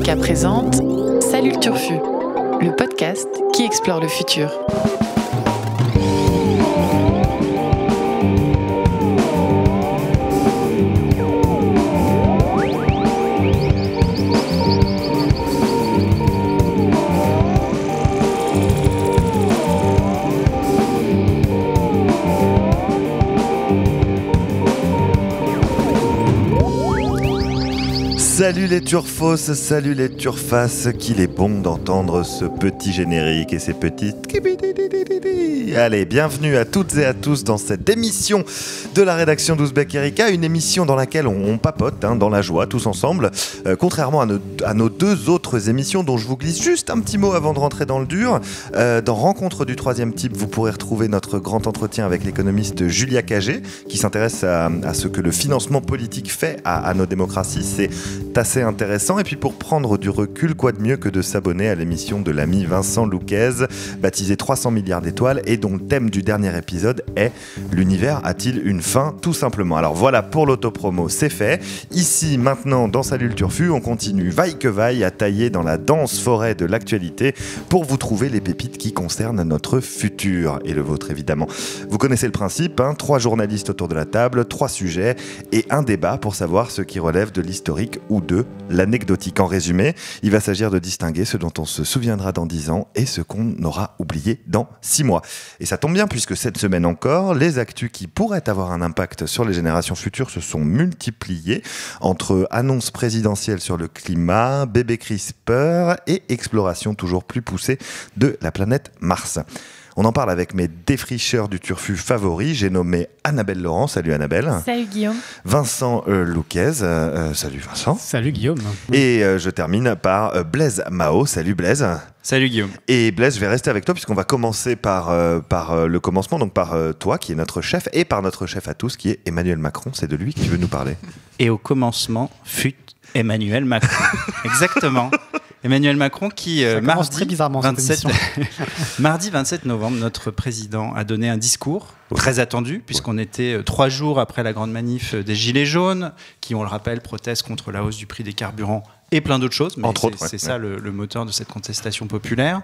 Erika présente Salut le Turfu, le podcast qui explore le futur. Salut les turfos, salut les turfas, qu'il est bon d'entendre ce petit générique et ces petites... Allez, bienvenue à toutes et à tous dans cette émission de la rédaction d'Ouzbek Erika, une émission dans laquelle on papote dans la joie tous ensemble, contrairement à nos deux autres émissions dont je vous glisse juste un petit mot avant de rentrer dans le dur. Dans Rencontre du troisième type, vous pourrez retrouver notre grand entretien avec l'économiste Julia Cagé, qui s'intéresse à ce que le financement politique fait à nos démocraties. C'est assez intéressant. Et puis pour prendre du recul, quoi de mieux que de s'abonner à l'émission de l'ami Vincent Louquez, baptisée 300 milliards d'étoiles, et dont le thème du dernier épisode est « L'univers a-t-il une fin ?» tout simplement. Alors voilà, pour l'autopromo, c'est fait. Ici, maintenant, dans Salut le Turfu, on continue vaille que vaille à tailler dans la dense forêt de l'actualité pour vous trouver les pépites qui concernent notre futur, et le vôtre évidemment. Vous connaissez le principe, 3 journalistes autour de la table, 3 sujets et un débat pour savoir ce qui relève de l'historique ou de l'anecdotique. En résumé, il va s'agir de distinguer ce dont on se souviendra dans 10 ans et ce qu'on aura oublié dans 6 mois. Et ça tombe bien puisque cette semaine encore, les actus qui pourraient avoir un impact sur les générations futures se sont multipliées entre annonces présidentielles sur le climat, bébé CRISPR et exploration toujours plus poussée de la planète Mars. On en parle avec mes défricheurs du turfu favoris. J'ai nommé Annabelle Laurent. Salut Annabelle. Salut Guillaume. Vincent Louquez. Salut Vincent. Salut Guillaume. Et je termine par Blaise Mao. Salut Blaise. Salut Guillaume. Et Blaise, je vais rester avec toi puisqu'on va commencer par le commencement, donc par toi qui est notre chef et par notre chef à tous qui est Emmanuel Macron. C'est de lui que tu veux nous parler. Et au commencement fut Emmanuel Macron. Exactement. Emmanuel Macron qui, mardi 27 novembre, notre président a donné un discours très attendu, puisqu'on était 3 jours après la grande manif des Gilets jaunes, qui, on le rappelle, protestent contre la hausse du prix des carburants et plein d'autres choses. Mais c'est ça le moteur de cette contestation populaire.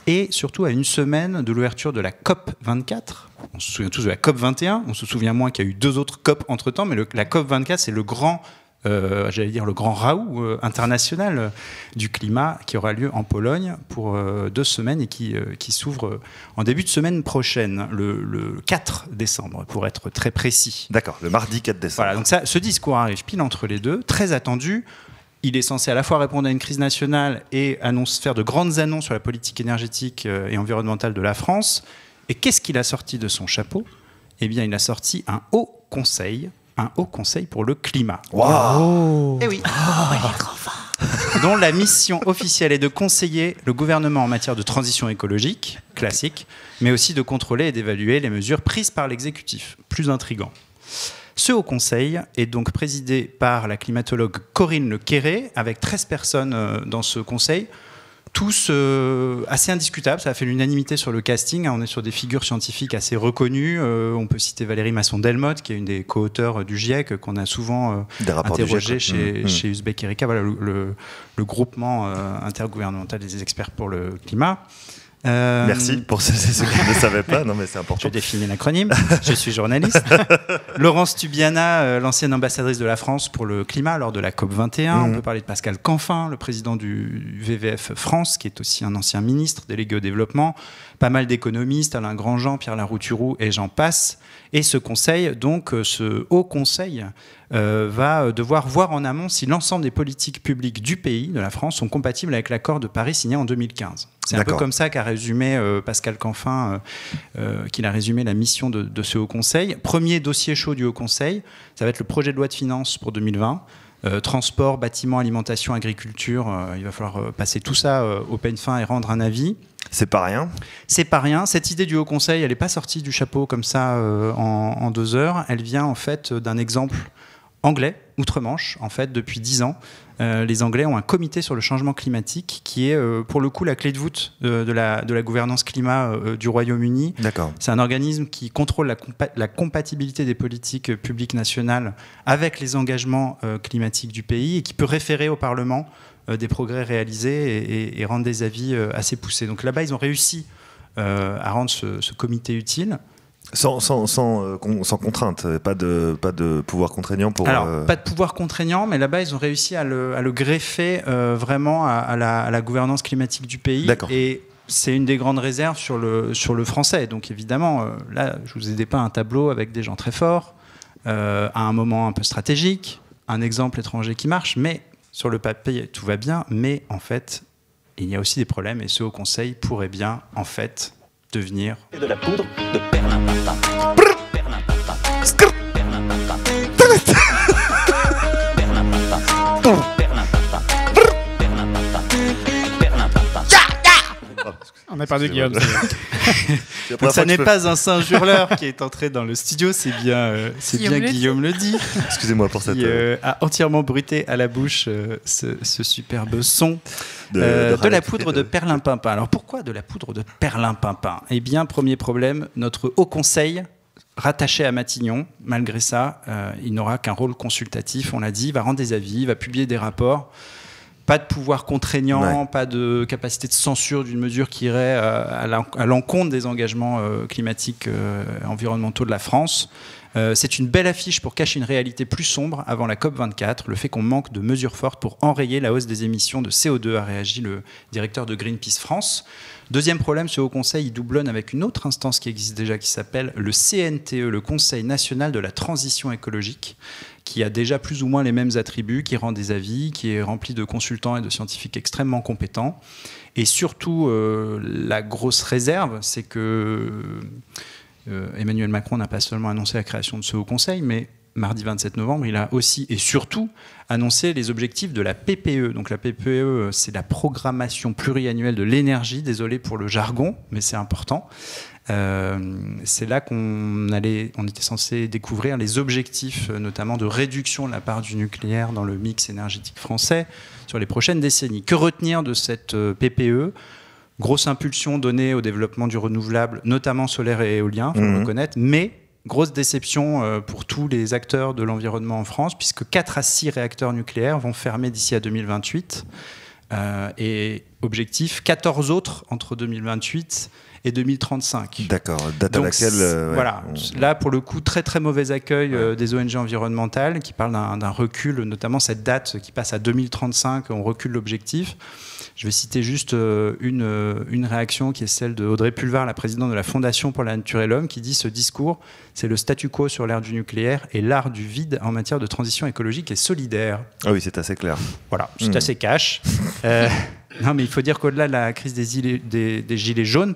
Et surtout à une semaine de l'ouverture de la COP 24. On se souvient tous de la COP 21. On se souvient moins qu'il y a eu 2 autres COP entre-temps, mais la COP 24, c'est le grand... le grand raout international du climat qui aura lieu en Pologne pour 2 semaines et qui s'ouvre en début de semaine prochaine, le 4 décembre, pour être très précis. D'accord, le mardi 4 décembre. Voilà, donc ce discours arrive pile entre les deux, très attendu. Il est censé à la fois répondre à une crise nationale et faire de grandes annonces sur la politique énergétique et environnementale de la France. Et qu'est-ce qu'il a sorti de son chapeau ? Eh bien, il a sorti un haut conseil pour le climat. Waouh. Eh oui. Dont la mission officielle est de conseiller le gouvernement en matière de transition écologique, classique, mais aussi de contrôler et d'évaluer les mesures prises par l'exécutif. Plus intriguant. Ce Haut Conseil est donc présidé par la climatologue Corinne Le Quéré, avec 13 personnes dans ce conseil, tous assez indiscutables. Ça a fait l'unanimité sur le casting. On est sur des figures scientifiques assez reconnues. On peut citer Valérie Masson-Delmotte, qui est une des co-auteurs du GIEC, qu'on a souvent interrogé chez Ouzbek Erika, voilà, le groupement intergouvernemental des experts pour le climat. Merci pour ceux qui ne savaient pas. Non, mais c'est important. Je définis l'acronyme. Je suis journaliste. Laurence Tubiana, l'ancienne ambassadrice de la France pour le climat lors de la COP 21. On peut parler de Pascal Canfin, le président du WWF France, qui est aussi un ancien ministre délégué au développement. Pas mal d'économistes, Alain Grandjean, Pierre Larouturou et j'en passe. Et ce conseil, donc ce haut conseil, va devoir voir en amont si l'ensemble des politiques publiques du pays, de la France, sont compatibles avec l'accord de Paris signé en 2015. C'est un peu comme ça qu'a résumé Pascal Canfin, qu'il a résumé la mission de ce Haut Conseil. Premier dossier chaud du Haut Conseil, ça va être le projet de loi de finances pour 2020. Transport, bâtiment, alimentation, agriculture, il va falloir passer tout ça au peigne fin et rendre un avis. C'est pas rien. C'est pas rien. Cette idée du Haut Conseil, elle n'est pas sortie du chapeau comme ça en 2 heures. Elle vient en fait d'un exemple anglais outre-Manche, en fait, depuis 10 ans, les Anglais ont un comité sur le changement climatique qui est, pour le coup, la clé de voûte de la gouvernance climat du Royaume-Uni. D'accord. C'est un organisme qui contrôle la compatibilité des politiques publiques nationales avec les engagements climatiques du pays et qui peut référer au Parlement des progrès réalisés et rendre des avis assez poussés. Donc là-bas, ils ont réussi à rendre ce comité utile. Sans contrainte, pas de pouvoir contraignant pour... Alors, pas de pouvoir contraignant, mais là-bas, ils ont réussi à le greffer vraiment à la gouvernance climatique du pays. D'accord. Et c'est une des grandes réserves sur le français. Donc évidemment, là, je vous ai dépeint un tableau avec des gens très forts, à un moment un peu stratégique, un exemple étranger qui marche, mais sur le papier, tout va bien. Mais en fait, il y a aussi des problèmes et ce Haut Conseil pourrait bien, en fait, devenir... de la poudre de perlimpinpin. On a perdu Guillaume. Donc ça n'est pas un singe hurleur qui est entré dans le studio, c'est bien Guillaume le dit. Excusez-moi pour cette... Qui a entièrement bruité à la bouche ce superbe son de la poudre de perlimpinpin. Alors pourquoi de la poudre de perlimpinpin ? Eh bien, premier problème, notre Haut Conseil, rattaché à Matignon, malgré ça, il n'aura qu'un rôle consultatif, on l'a dit, il va rendre des avis, il va publier des rapports. Pas de pouvoir contraignant, pas de capacité de censure d'une mesure qui irait à l'encontre des engagements climatiques environnementaux de la France. C'est une belle affiche pour cacher une réalité plus sombre avant la COP24, le fait qu'on manque de mesures fortes pour enrayer la hausse des émissions de CO2, a réagi le directeur de Greenpeace France. Deuxième problème, ce Haut Conseil il doublonne avec une autre instance qui existe déjà, qui s'appelle le CNTE, le Conseil national de la transition écologique, qui a déjà plus ou moins les mêmes attributs, qui rend des avis, qui est rempli de consultants et de scientifiques extrêmement compétents. Et surtout, la grosse réserve, c'est que Emmanuel Macron n'a pas seulement annoncé la création de ce Haut Conseil, mais mardi 27 novembre, il a aussi et surtout annoncé les objectifs de la PPE. Donc la PPE, c'est la programmation pluriannuelle de l'énergie. Désolé pour le jargon, mais c'est important. C'est là qu'on était censé découvrir les objectifs, notamment de réduction de la part du nucléaire dans le mix énergétique français sur les prochaines décennies. Que retenir de cette PPE ? Grosse impulsion donnée au développement du renouvelable, notamment solaire et éolien, il faut le reconnaître, mais grosse déception pour tous les acteurs de l'environnement en France, puisque 4 à 6 réacteurs nucléaires vont fermer d'ici à 2028. Et objectif, 14 autres entre 2028 et 2035. D'accord, date donc, à laquelle... voilà, là pour le coup, très très mauvais accueil des ONG environnementales qui parlent d'un recul, notamment cette date qui passe à 2035, on recule l'objectif. Je vais citer juste une réaction qui est celle de Audrey Pulvar, la présidente de la Fondation pour la Nature et l'Homme, qui dit « Ce discours, c'est le statu quo sur l'ère du nucléaire et l'art du vide en matière de transition écologique et solidaire. » Ah oui, c'est assez clair. Voilà, c'est assez cash. Non, mais il faut dire qu'au-delà de la crise des gilets jaunes,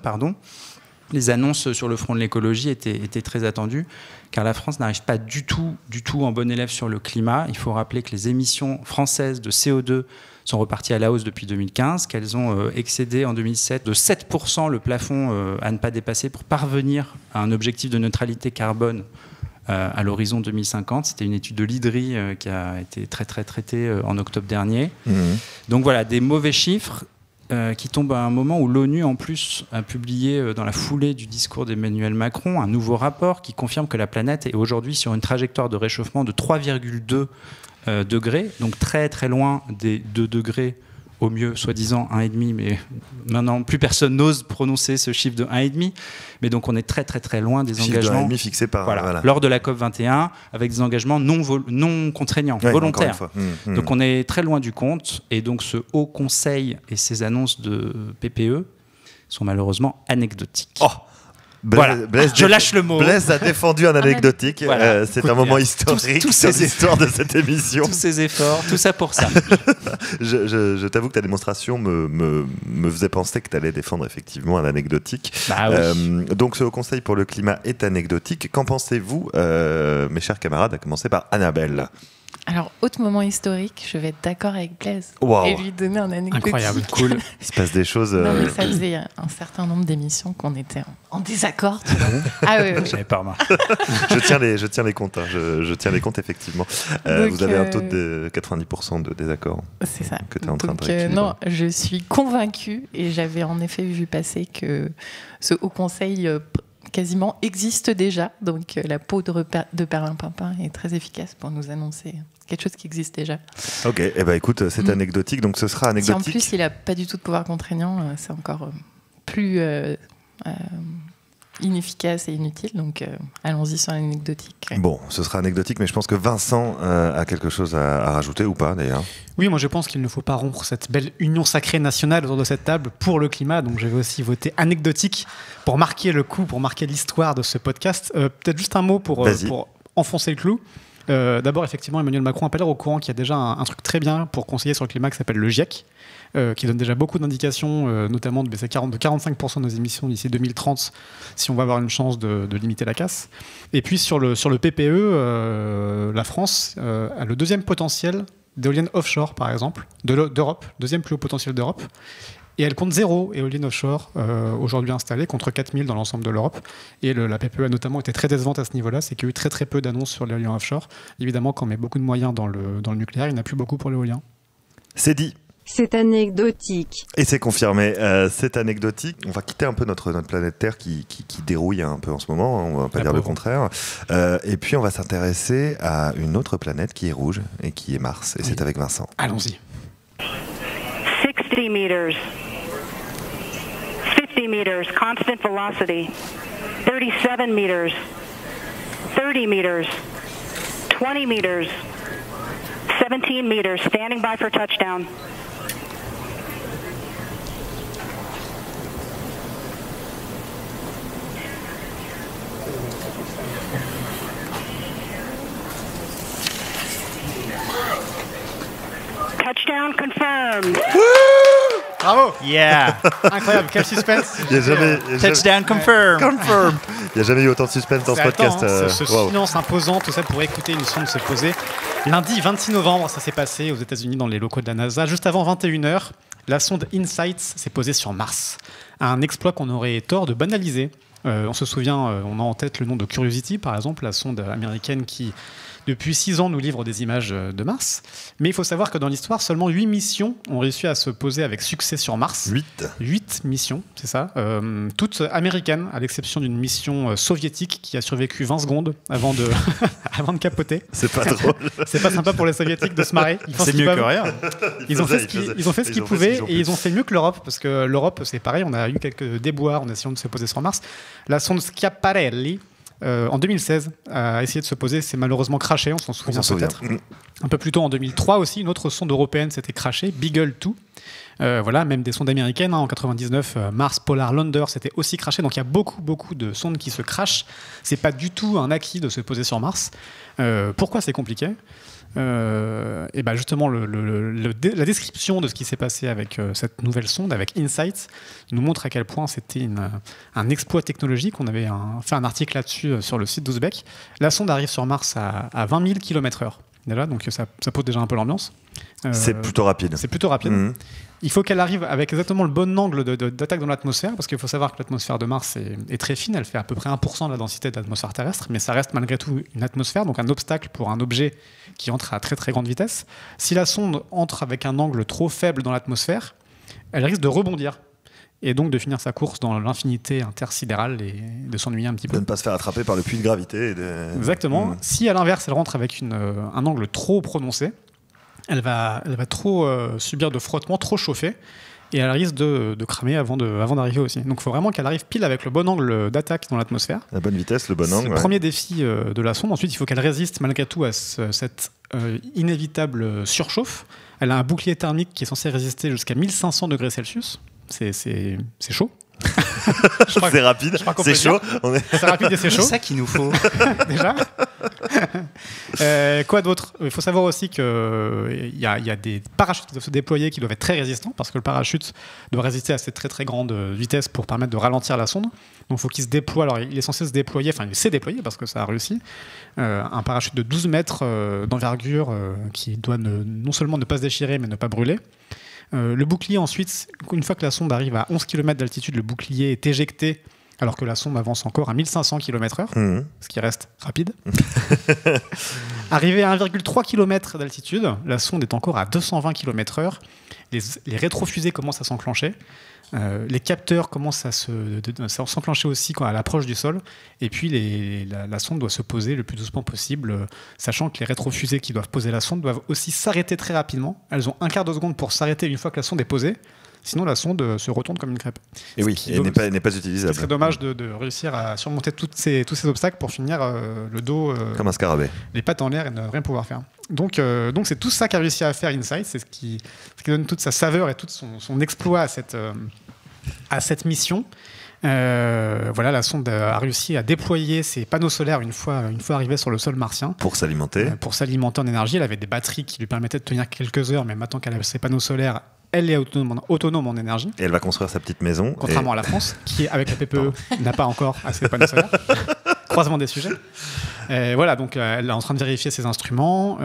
les annonces sur le front de l'écologie étaient très attendues, car la France n'arrive pas du tout en bon élève sur le climat. Il faut rappeler que les émissions françaises de CO2 sont reparties à la hausse depuis 2015, qu'elles ont excédé en 2007 de 7% le plafond à ne pas dépasser pour parvenir à un objectif de neutralité carbone à l'horizon 2050. C'était une étude de l'IDRI qui a été très traitée en octobre dernier. Donc voilà, des mauvais chiffres qui tombent à un moment où l'ONU, en plus, a publié dans la foulée du discours d'Emmanuel Macron un nouveau rapport qui confirme que la planète est aujourd'hui sur une trajectoire de réchauffement de 3,2 degrés, donc très très loin des 2 degrés, au mieux soi-disant 1,5, mais maintenant plus personne n'ose prononcer ce chiffre de 1,5, mais donc on est très très très loin des engagements fixés par, lors de la COP21, avec des engagements non contraignants, volontaires. Donc on est très loin du compte, et donc ce Haut Conseil et ces annonces de PPE sont malheureusement anecdotiques. Oh, Blaise, je lâche le mot. Blaise a défendu un anecdotique. C'est un moment historique tous sur l'histoire de cette émission. Tous ces efforts, tout ça pour ça. Je t'avoue que ta démonstration me faisait penser que tu allais défendre effectivement un anecdotique. Donc ce Haut Conseil pour le climat est anecdotique. Qu'en pensez-vous, mes chers camarades, à commencer par Annabelle ? Alors, autre moment historique, je vais être d'accord avec Blaise Waouh. et lui donner un anecdotique. Incroyable, cool. Il se passe des choses. Non, mais ça faisait un certain nombre d'émissions qu'on était en désaccord. Tu vois. Ah oui, oui. J'avais pas remarqué. Je tiens les comptes. Je tiens les comptes, effectivement. Donc, vous avez un taux de 90% de désaccord C'est ça. que tu es en train de Donc, rééquilibrer. non, je suis convaincue et j'avais en effet vu passer que ce Haut Conseil quasiment existe déjà. Donc, la peau de Perlimpinpin est très efficace pour nous annoncer quelque chose qui existe déjà. Ok, eh ben, écoute, c'est anecdotique, donc ce sera Si en anecdotique. plus il n'a pas du tout de pouvoir contraignant, c'est encore plus inefficace et inutile. Donc, allons-y sur l'anecdotique. Bon, ce sera anecdotique, mais je pense que Vincent a quelque chose à rajouter ou pas d'ailleurs. Oui, moi je pense qu'il ne faut pas rompre cette belle union sacrée nationale autour de cette table pour le climat. Donc je vais aussi voter anecdotique pour marquer le coup, pour marquer l'histoire de ce podcast. Peut-être juste un mot pour enfoncer le clou. D'abord, effectivement, Emmanuel Macron a pas l'air au courant qu'il y a déjà un truc très bien pour conseiller sur le climat qui s'appelle le GIEC, qui donne déjà beaucoup d'indications, notamment de baisser de 45% de nos émissions d'ici 2030 si on va avoir une chance de limiter la casse. Et puis sur le PPE, la France a le deuxième potentiel d'éoliennes offshore, par exemple, d'Europe, deuxième plus haut potentiel d'Europe. Et elle compte 0 éoliennes offshore aujourd'hui installées, contre 4000 dans l'ensemble de l'Europe. Et la PPE a notamment été très décevante à ce niveau-là, c'est qu'il y a eu très très peu d'annonces sur l'éolien offshore. Évidemment, quand on met beaucoup de moyens dans le nucléaire, il n'y en a plus beaucoup pour l'éolien. C'est dit. C'est anecdotique. Et c'est confirmé, c'est anecdotique. On va quitter un peu notre planète Terre qui dérouille un peu en ce moment, on va pas dire le contraire. Et puis on va s'intéresser à une autre planète qui est rouge et qui est Mars. Et c'est avec Vincent. Allons-y. 60 meters. 50 meters, constant velocity. 37 meters. 30 meters. 20 meters. 17 meters, standing by for touchdown. Touchdown confirmed. Bravo. Yeah. Incroyable, quel suspense. Il y a jamais, Touchdown confirmed. Il n'y a jamais eu autant de suspense dans ce podcast. Ce Wow. silence imposant, tout ça pour écouter une sonde se poser. Lundi 26 novembre, ça s'est passé aux États-Unis dans les locaux de la NASA. Juste avant 21h, la sonde InSight s'est posée sur Mars. Un exploit qu'on aurait tort de banaliser. On se souvient, on a en tête le nom de Curiosity, par exemple, la sonde américaine qui, depuis 6 ans, nous livre des images de Mars. Mais il faut savoir que dans l'histoire, seulement 8 missions ont réussi à se poser avec succès sur Mars. 8 missions, c'est ça. Toutes américaines, à l'exception d'une mission soviétique qui a survécu 20 secondes avant de, avant de capoter. C'est pas drôle. C'est pas sympa pour les soviétiques de se marrer. C'est mieux que rien. Ils ont fait ce qu'ils pouvaient et ils ont fait mieux que l'Europe, parce que l'Europe, c'est pareil, on a eu quelques déboires en essayant de se poser sur Mars. La sonde Schiaparelli, en 2016, a essayé de se poser, c'est malheureusement craché, on s'en souvient peut-être. Un peu plus tôt, en 2003 aussi, une autre sonde européenne s'était crashée, Beagle 2. Voilà, même des sondes américaines, en 99, Mars Polar Lander s'était aussi crashé, donc il y a beaucoup de sondes qui se crashent. C'est pas du tout un acquis de se poser sur Mars. Pourquoi c'est compliqué ? Et ben justement, la description de ce qui s'est passé avec cette nouvelle sonde, avec InSight, nous montre à quel point c'était un exploit technologique. On avait fait un article là-dessus sur le site d'Ouzbek. La sonde arrive sur Mars à 20 000 km/h. Donc ça pose déjà un peu l'ambiance. C'est plutôt rapide. C'est plutôt rapide. Il faut qu'elle arrive avec exactement le bon angle d'attaque dans l'atmosphère, parce qu'il faut savoir que l'atmosphère de Mars est très fine, elle fait à peu près 1% de la densité de l'atmosphère terrestre, mais ça reste malgré tout une atmosphère, donc un obstacle pour un objet qui entre à très très grande vitesse. Si la sonde entre avec un angle trop faible dans l'atmosphère, elle risque de rebondir, et donc de finir sa course dans l'infinité intersidérale et de s'ennuyer un petit peu. De ne pas se faire attraper par le puits de gravité. Exactement. Si à l'inverse, elle rentre avec un angle trop prononcé, elle va trop subir de frottement, trop chauffer, et elle risque de cramer avant d'arriver aussi. Donc il faut vraiment qu'elle arrive pile avec le bon angle d'attaque dans l'atmosphère. La bonne vitesse, le bon angle. C'est le premier défi de la sonde. Ensuite, il faut qu'elle résiste malgré tout à cette inévitable surchauffe. Elle a un bouclier thermique qui est censé résister jusqu'à 1500 degrés Celsius. C'est chaud. C'est rapide, c'est chaud. C'est rapide et c'est chaud. C'est ça qu'il nous faut. Déjà. Quoi d'autre? Il faut savoir aussi qu'il y a des parachutes qui doivent se déployer, qui doivent être très résistants, parce que le parachute doit résister à cette très très grande vitesse pour permettre de ralentir la sonde. Donc il faut qu'il se déploie. Alors il est censé se déployer, enfin il s'est déployé parce que ça a réussi. Un parachute de 12 mètres d'envergure qui doit non seulement ne pas se déchirer, mais ne pas brûler. Le bouclier ensuite, une fois que la sonde arrive à 11 km d'altitude, le bouclier est éjecté alors que la sonde avance encore à 1500 km/h, ce qui reste rapide. Arrivé à 1,3 km d'altitude, la sonde est encore à 220 km/h. Les rétrofusées commencent à s'enclencher. Les capteurs commencent à s'enclencher aussi à l'approche du sol. Et puis la sonde doit se poser le plus doucement possible, sachant que les rétrofusées qui doivent poser la sonde doivent aussi s'arrêter très rapidement. Elles ont un quart de seconde pour s'arrêter une fois que la sonde est posée. Sinon, la sonde se retourne comme une crêpe. Et oui, et n'est pas utilisable. Ce serait dommage de réussir à surmonter tous ces obstacles pour finir le dos... comme un scarabée. Les pattes en l'air et ne rien pouvoir faire. Donc c'est tout ça qu'a réussi à faire InSight. C'est ce qui donne toute sa saveur et tout son exploit à cette mission. La sonde a réussi à déployer ses panneaux solaires une fois arrivée sur le sol martien. Pour s'alimenter. Pour s'alimenter en énergie. Elle avait des batteries qui lui permettaient de tenir quelques heures, mais maintenant qu'elle a ses panneaux solaires, elle est autonome en énergie. Et elle va construire sa petite maison. Contrairement à la France, qui, avec la PPE, n'a pas encore assez de panneaux solaires. Croisement des sujets. Donc elle est en train de vérifier ses instruments.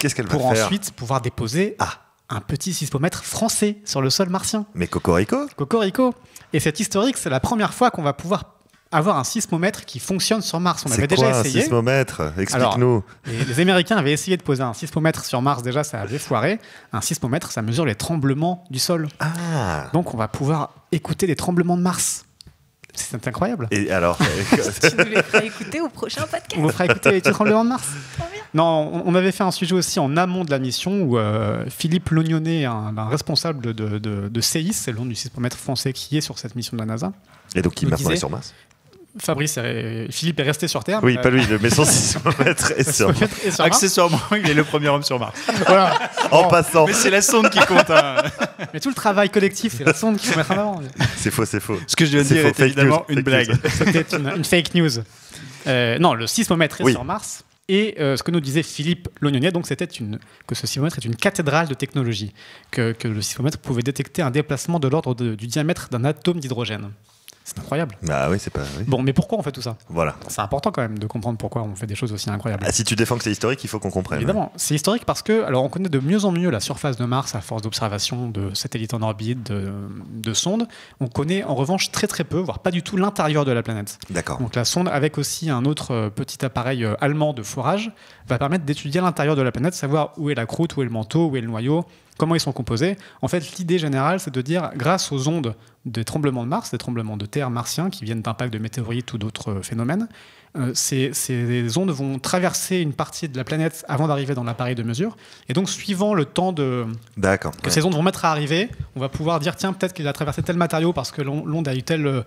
Qu'est-ce qu'elle va faire ? Pour ensuite pouvoir déposer un petit sismomètre français sur le sol martien. Mais cocorico. Cocorico. Et c'est historique, c'est la première fois qu'on va pouvoir avoir un sismomètre qui fonctionne sur Mars. On avait déjà essayé. C'est quoi un sismomètre ? Explique-nous. Les Américains avaient essayé de poser un sismomètre sur Mars, déjà ça avait foiré. Un sismomètre, ça mesure les tremblements du sol. Donc on va pouvoir écouter les tremblements de Mars. C'est incroyable. Et alors tu nous les feras écouter au prochain podcast. On vous fera écouter les tremblements de Mars. Non, on avait fait un sujet aussi en amont de la mission où Philippe Lognonnet, un responsable de CEIS, c'est le nom du sismomètre français qui est sur cette mission de la NASA. Et donc qui maintenant est sur Mars. Philippe est resté sur Terre. Oui, pas lui, mais son sismomètre est sur Mars. Accessoirement, il est le premier homme sur Mars. Voilà. En passant. Mais c'est la sonde qui compte. Mais tout le travail collectif, c'est la sonde qu'il faut mettre en avant. C'est faux. Ce que je viens de dire est évidemment une blague. C'était une fake news. Non, le sismomètre est sur Mars. Et ce que nous disait Philippe Lognonnet, donc que ce sismomètre est une cathédrale de technologie, que le sismomètre pouvait détecter un déplacement de l'ordre du diamètre d'un atome d'hydrogène. C'est incroyable. Bah oui, c'est pas. Oui. Bon, mais pourquoi on fait tout ça ? Voilà. C'est important quand même de comprendre pourquoi on fait des choses aussi incroyables. Si tu défends que c'est historique, il faut qu'on comprenne. Évidemment, c'est historique parce que, alors, on connaît de mieux en mieux la surface de Mars à force d'observation de satellites en orbite, de sondes. On connaît en revanche très très peu, voire pas du tout l'intérieur de la planète. D'accord. Donc la sonde, avec aussi un autre petit appareil allemand de forage, va permettre d'étudier l'intérieur de la planète, savoir où est la croûte, où est le manteau, où est le noyau, comment ils sont composés. En fait, l'idée générale, c'est de dire, grâce aux ondes des tremblements de Mars, des tremblements de terre martiens qui viennent d'impacts de météorites ou d'autres phénomènes, ces ondes vont traverser une partie de la planète avant d'arriver dans l'appareil de mesure. Et donc, suivant le temps que ces ondes vont mettre à arriver, on va pouvoir dire, tiens, peut-être qu'il a traversé tel matériau parce que l'onde a eu telle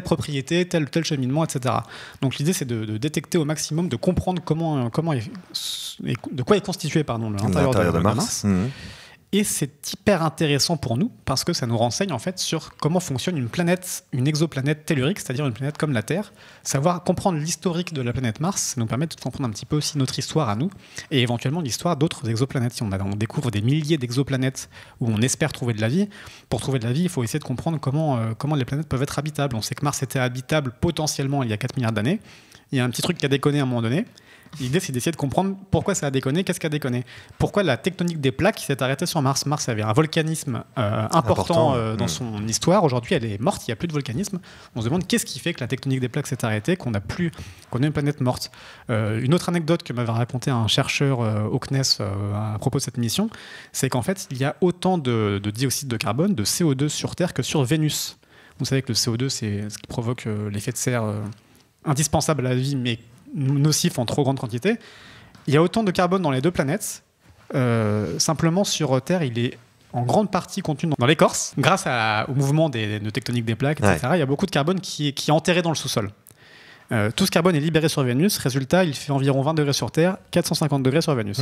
propriété, tel cheminement, etc. Donc, l'idée, c'est de détecter au maximum, de comprendre de quoi est constitué l'intérieur de Mars. Et c'est hyper intéressant pour nous parce que ça nous renseigne en fait sur comment fonctionne une exoplanète tellurique, c'est-à-dire une planète comme la Terre. Comprendre l'historique de la planète Mars, ça nous permet de comprendre un petit peu aussi notre histoire à nous et éventuellement l'histoire d'autres exoplanètes. Si on découvre des milliers d'exoplanètes où on espère trouver de la vie, pour trouver de la vie, il faut essayer de comprendre comment les planètes peuvent être habitables. On sait que Mars était habitable potentiellement il y a 4 milliards d'années. Il y a un petit truc qui a déconné à un moment donné. L'idée, c'est d'essayer de comprendre pourquoi ça a déconné, qu'est-ce qui a déconné. Pourquoi la tectonique des plaques s'est arrêtée sur Mars. Mars avait un volcanisme important dans son histoire. Aujourd'hui, elle est morte, il n'y a plus de volcanisme. On se demande qu'est-ce qui fait que la tectonique des plaques s'est arrêtée, qu'on a une planète morte. Une autre anecdote que m'avait raconté un chercheur au CNES à propos de cette mission, c'est qu'en fait, il y a autant de dioxyde de carbone, de CO2 sur Terre que sur Vénus. Vous savez que le CO2, c'est ce qui provoque l'effet de serre indispensable à la vie, mais nocif en trop grande quantité. Il y a autant de carbone dans les deux planètes. Simplement, sur Terre, il est en grande partie contenu dans l'écorce. Grâce au mouvement de tectonique des plaques, etc., il y a beaucoup de carbone qui est enterré dans le sous-sol. Tout ce carbone est libéré sur Vénus. Résultat, il fait environ 20 degrés sur Terre, 450 degrés sur Vénus.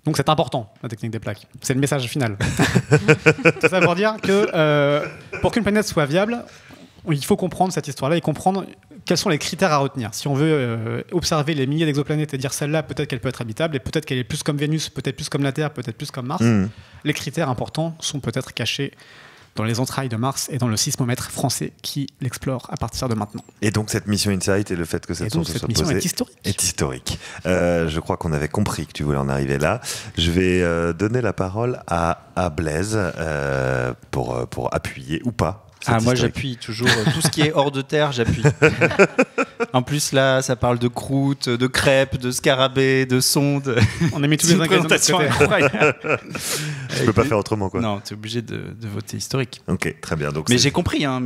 Donc c'est important, la technique des plaques. C'est le message final. Tout ça pour dire que pour qu'une planète soit viable, il faut comprendre cette histoire-là et comprendre quels sont les critères à retenir. Si on veut observer les milliers d'exoplanètes et dire celle-là, peut-être qu'elle peut être habitable, et peut-être qu'elle est plus comme Vénus, peut-être plus comme la Terre, peut-être plus comme Mars, les critères importants sont peut-être cachés dans les entrailles de Mars et dans le sismomètre français qui l'explore à partir de maintenant. Et donc cette mission InSight et le fait que cette sonde se soit mission posée est historique. Je crois qu'on avait compris que tu voulais en arriver là. Je vais donner la parole à Blaise pour appuyer ou pas. Moi j'appuie toujours, tout ce qui est hors de terre, j'appuie. En plus là, ça parle de croûtes, de crêpes, de scarabées, de sondes. On a mis tous les ingrédients de côté. Je peux pas faire autrement, quoi. Non, tu es obligé de voter historique. Ok, très bien. Donc mais j'ai compris, hein,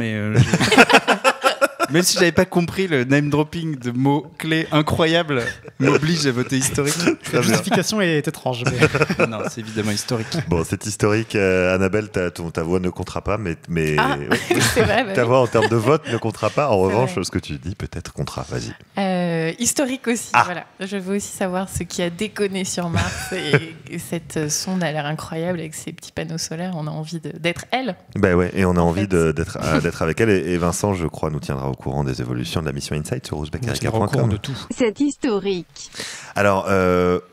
même si j'avais pas compris, le name dropping de mots clés incroyables m'oblige à voter historique. La justification est étrange. Mais... non, c'est évidemment historique. Bon, c'est historique. Annabelle, ta voix ne comptera pas, mais c'est vrai, ta voix en termes de vote ne comptera pas. En revanche, ce que tu dis peut-être comptera. Vas-y. Historique aussi. Voilà. Je veux aussi savoir ce qui a déconné sur Mars et cette sonde a l'air incroyable avec ses petits panneaux solaires. On a envie d'être elle. Ben ouais, et on a envie d'être avec elle. Et Vincent, je crois, nous tiendra au courant des évolutions de la mission InSight sur ouzbekerika.com. de tout. C'est historique. Alors,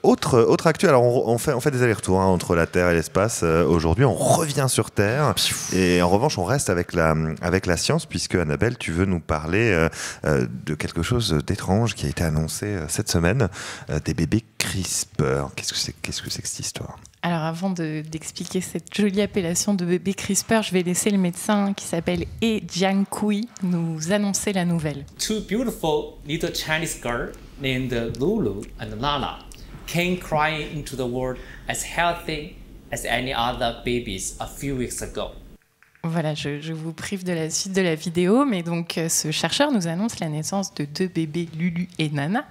autre actu, alors on fait des allers-retours entre la Terre et l'espace. Aujourd'hui, on revient sur Terre. Et en revanche, on reste avec la science, puisque Annabelle, tu veux nous parler de quelque chose d'étrange qui a été annoncé cette semaine, des bébés CRISPR. Qu'est-ce que c'est que cette histoire ? Alors avant d'expliquer cette jolie appellation de bébé CRISPR, je vais laisser le médecin qui s'appelle He Jiankui nous annoncer la nouvelle. Two beautiful little Chinese girls named Lulu and Lala came crying into the world as healthy as any other babies a few weeks ago. Voilà, je vous prive de la suite de la vidéo, mais donc ce chercheur nous annonce la naissance de 2 bébés Lulu et Nana,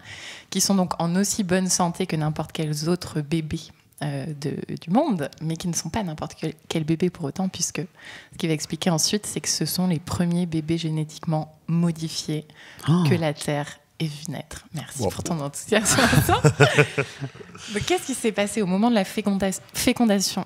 qui sont donc en aussi bonne santé que n'importe quels autres bébés du monde, mais qui ne sont pas n'importe quel bébé pour autant, puisque ce qu'il va expliquer ensuite, c'est que ce sont les premiers bébés génétiquement modifiés que la Terre ait vu naître. Merci pour ton enthousiasme. Donc, qu'est-ce qui s'est passé au moment de la fécondation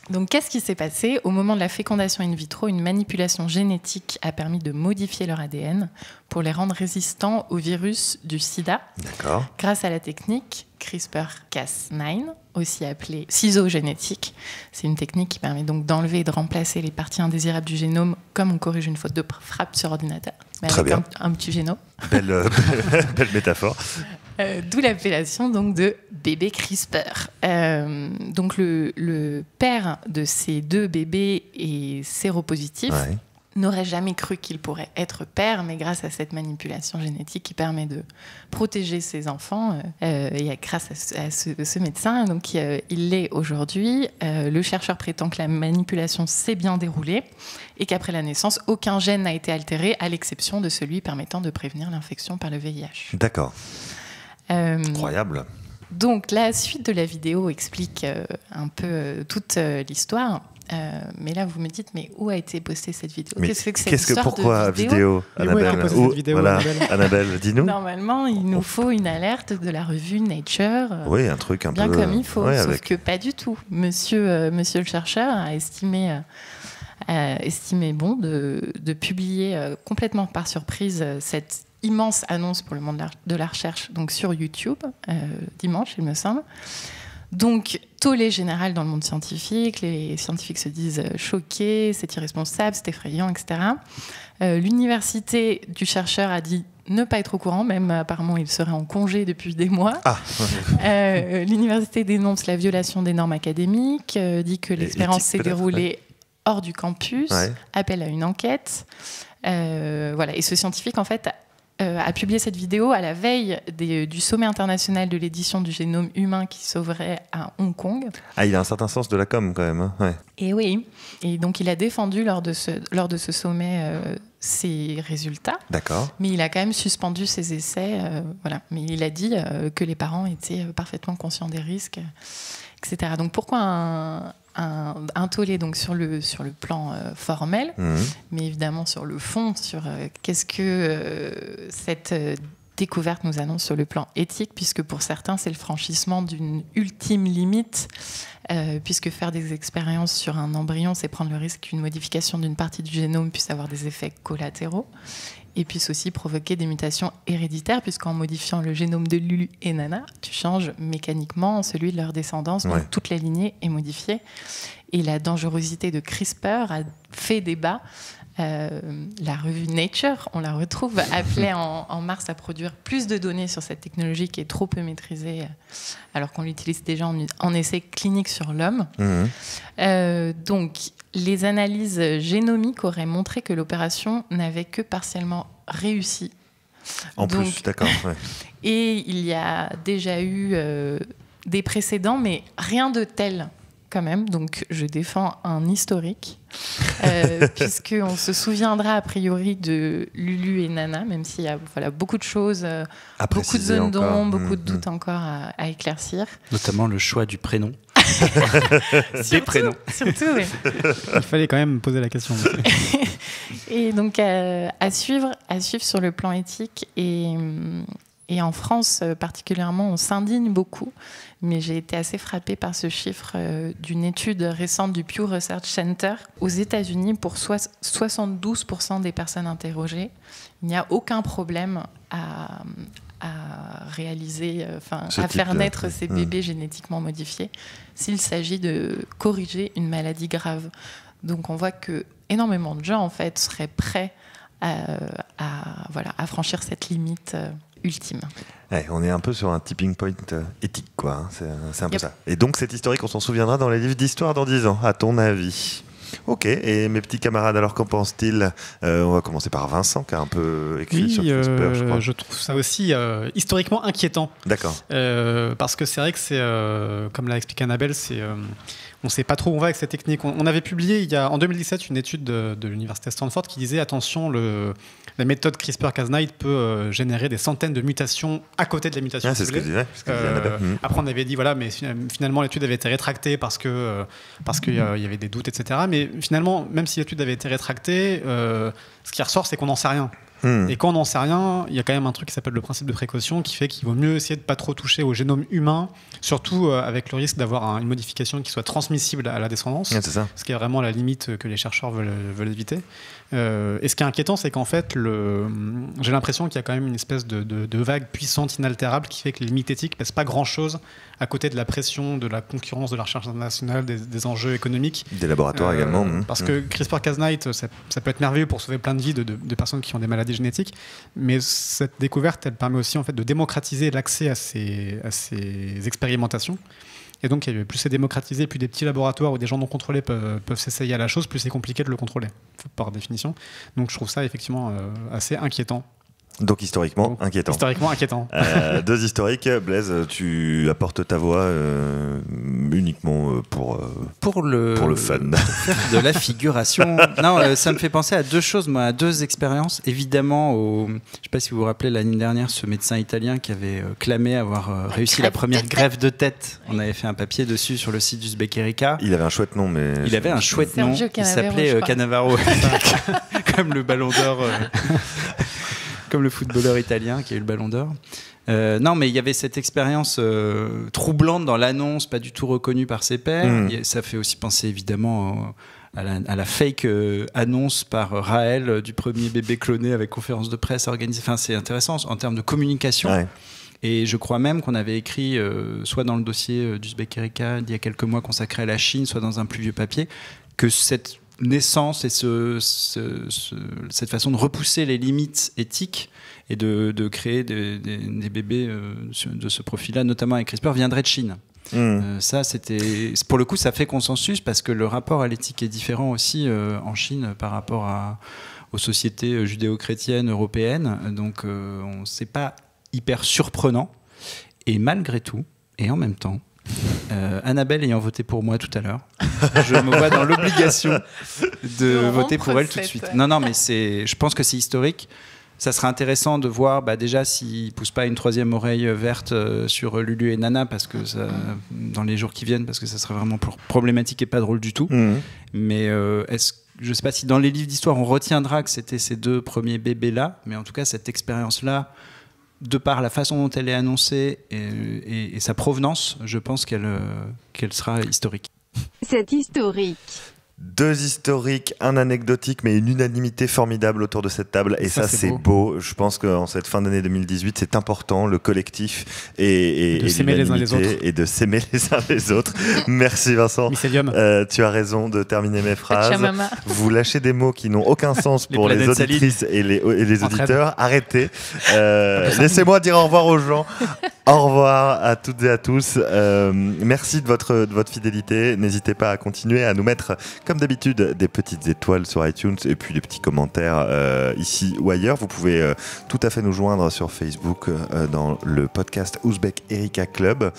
Donc, qu'est-ce qui s'est passé au moment de la fécondation in vitro? Une manipulation génétique a permis de modifier leur ADN pour les rendre résistants au virus du sida. D'accord. Grâce à la technique CRISPR-Cas9, aussi appelée ciseaux génétiques. C'est une technique qui permet donc d'enlever et de remplacer les parties indésirables du génome comme on corrige une faute de frappe sur ordinateur. Mais très avec bien. un petit génome. Belle métaphore. D'où l'appellation donc de bébé CRISPR. Donc le père de ces 2 bébés est séropositif. Ouais. N'aurait jamais cru qu'il pourrait être père, mais grâce à cette manipulation génétique qui permet de protéger ses enfants, et grâce à ce médecin, donc il l'est aujourd'hui. Le chercheur prétend que la manipulation s'est bien déroulée et qu'après la naissance, aucun gène n'a été altéré, à l'exception de celui permettant de prévenir l'infection par le VIH. D'accord. Incroyable. Donc la suite de la vidéo explique un peu toute l'histoire. Mais là, vous me dites, mais où a été postée cette vidéo? Qu'est-ce que cette histoire pourquoi de vidéo, Annabelle? Annabelle, dis-nous. Normalement, il nous faut une alerte de la revue Nature. Oui, un truc un bien peu... Bien comme il faut, ouais, sauf que pas du tout. Monsieur le chercheur a estimé bon de publier complètement par surprise cette immense annonce pour le monde de la recherche, donc sur YouTube, dimanche, il me semble. Donc, tollé général dans le monde scientifique, les scientifiques se disent choqués, c'est irresponsable, c'est effrayant, etc. L'université du chercheur a dit ne pas être au courant, même apparemment il serait en congé depuis des mois. L'université dénonce la violation des normes académiques, dit que l'expérience s'est déroulée hors du campus, appelle à une enquête. Voilà. Et ce scientifique, en fait, a publié cette vidéo à la veille du sommet international de l'édition du génome humain qui s'ouvrait à Hong Kong. Ah, il a un certain sens de la com quand même. Hein, ouais. Et oui, et donc il a défendu lors de ce sommet ses résultats. D'accord. Mais il a quand même suspendu ses essais. Voilà. Mais il a dit que les parents étaient parfaitement conscients des risques, etc. Donc pourquoi un tollé donc sur le plan formel, mais évidemment sur le fond, sur qu'est-ce que cette découverte nous annonce sur le plan éthique, puisque pour certains c'est le franchissement d'une ultime limite, puisque faire des expériences sur un embryon, c'est prendre le risque qu'une modification d'une partie du génome puisse avoir des effets collatéraux. et puisse aussi provoquer des mutations héréditaires, puisqu'en modifiant le génome de Lulu et Nana, tu changes mécaniquement celui de leur descendance, donc toute la lignée est modifiée. Et la dangerosité de CRISPR a fait débat. La revue Nature, on la retrouve, appelait en mars à produire plus de données sur cette technologie qui est trop peu maîtrisée, alors qu'on l'utilise déjà en essai clinique sur l'homme. Donc, les analyses génomiques auraient montré que l'opération n'avait que partiellement réussi. Plus, d'accord. Ouais. Et il y a déjà eu des précédents, mais rien de tel quand même. Donc, je défends un historique, puisqu'on se souviendra a priori de Lulu et Nana, même s'il y a beaucoup de choses, beaucoup de zones d'ombre, beaucoup de doutes encore à éclaircir. Notamment le choix du prénom. Des prénoms. Surtout, oui. Il fallait quand même poser la question. Et donc, à suivre sur le plan éthique. Et en France, particulièrement, on s'indigne beaucoup. Mais j'ai été assez frappée par ce chiffre d'une étude récente du Pew Research Center. Aux États-Unis, pour 72% des personnes interrogées, il n'y a aucun problème à réaliser, à faire naître ces bébés génétiquement modifiés s'il s'agit de corriger une maladie grave. Donc on voit que énormément de gens en fait seraient prêts à franchir cette limite ultime. Ouais, on est un peu sur un tipping point éthique, quoi. C'est un peu ça. Et donc, cet historique, on s'en souviendra dans les livres d'histoire dans 10 ans, à ton avis. Ok, et mes petits camarades, alors qu'en pensent-ils ? On va commencer par Vincent, qui a un peu écrit sur CRISPR, je crois. Je trouve ça aussi historiquement inquiétant. D'accord. Parce que c'est vrai que c'est, comme l'a expliqué Annabelle, on ne sait pas trop où on va avec cette technique. On avait publié en 2017 une étude de l'université Stanford qui disait attention, la méthode CRISPR-Cas9 peut générer des centaines de mutations à côté de la mutation. C'est ce que je disais. Après, on avait dit mais finalement l'étude avait été rétractée parce qu'il y avait des doutes, etc. Mais finalement, même si l'étude avait été rétractée, ce qui ressort, c'est qu'on n'en sait rien. Et quand on n'en sait rien, il y a quand même un truc qui s'appelle le principe de précaution qui fait qu'il vaut mieux essayer de ne pas trop toucher au génome humain, surtout avec le risque d'avoir une modification qui soit transmissible à la descendance, c'est ça. Ce qui est vraiment la limite que les chercheurs veulent éviter. Et ce qui est inquiétant, c'est qu'en fait, j'ai l'impression qu'il y a quand même une espèce de vague puissante, inaltérable, qui fait que les limites éthiques ne pèsent pas grand-chose à côté de la pression, de la concurrence, de la recherche internationale, des enjeux économiques. Des laboratoires également. Parce que CRISPR-Cas9, ça peut être merveilleux pour sauver plein de vies de personnes qui ont des maladies génétiques, mais cette découverte, elle permet aussi en fait, de démocratiser l'accès à ces expérimentations. Et donc, plus c'est démocratisé, plus des petits laboratoires où des gens non contrôlés peuvent s'essayer à la chose, plus c'est compliqué de le contrôler, par définition. Donc, je trouve ça effectivement assez inquiétant. Donc historiquement inquiétant. Historiquement inquiétant. Deux historiques. Blaise, tu apportes ta voix uniquement pour le fun. De la figuration. Non, ça me fait penser à deux choses, moi, à deux expériences. Évidemment, je ne sais pas si vous vous rappelez l'année dernière, ce médecin italien qui avait clamé avoir réussi la première greffe de tête. On avait fait un papier dessus sur le site du Uzbek Erika. Il avait un chouette nom, mais il avait un chouette nom. Il s'appelait Cannavaro, comme le Ballon d'Or. Comme le footballeur italien qui a eu le Ballon d'Or. Non, mais il y avait cette expérience troublante dans l'annonce, pas du tout reconnue par ses pairs. Ça fait aussi penser évidemment à la fake annonce par Raël du premier bébé cloné avec conférence de presse organisée. Enfin, c'est intéressant en termes de communication. Ouais. Et je crois même qu'on avait écrit, soit dans le dossier d'Uzbek Erika d'il y a quelques mois consacré à la Chine, soit dans un plus vieux papier, que cette naissance et cette façon de repousser les limites éthiques et de créer des bébés de ce profil-là, notamment avec CRISPR, viendrait de Chine. Ça, pour le coup, ça fait consensus parce que le rapport à l'éthique est différent aussi en Chine par rapport aux sociétés judéo-chrétiennes européennes. Donc, c'est pas hyper surprenant. Et malgré tout, et en même temps, Annabelle ayant voté pour moi tout à l'heure, je me vois dans l'obligation de voter pour elle tout de suite. Non, mais je pense que c'est historique. Ça serait intéressant de voir déjà s'ils ne poussent pas une troisième oreille verte sur Lulu et Nana dans les jours qui viennent, parce que ça serait vraiment problématique et pas drôle du tout. Mais je ne sais pas si dans les livres d'histoire on retiendra que c'était ces deux premiers bébés-là, mais en tout cas cette expérience-là, de par la façon dont elle est annoncée et sa provenance, je pense qu'elle sera historique. C'est historique. 2 historiques, un anecdotique, mais une unanimité formidable autour de cette table. Et ça c'est beau. Je pense qu'en cette fin d'année 2018, c'est important, le collectif et de s'aimer les uns les autres. Et de s'aimer les uns les autres. Merci Vincent. Tu as raison de terminer mes phrases. Vous lâchez des mots qui n'ont aucun sens pour les auditrices et les auditeurs. Arrêtez. Laissez-moi dire au revoir aux gens. Au revoir à toutes et à tous. Merci de votre fidélité. N'hésitez pas à continuer à nous mettre, comme d'habitude, des petites étoiles sur iTunes et puis des petits commentaires ici ou ailleurs. Vous pouvez tout à fait nous joindre sur Facebook dans le podcast Ouzbek Erika Club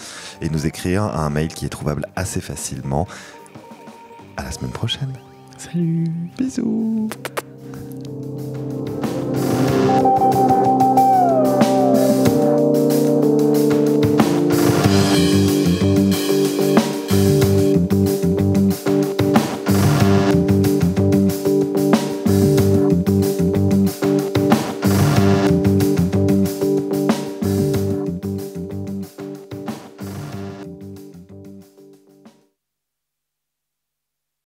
et nous écrire un mail qui est trouvable assez facilement. À la semaine prochaine. Salut. Bisous.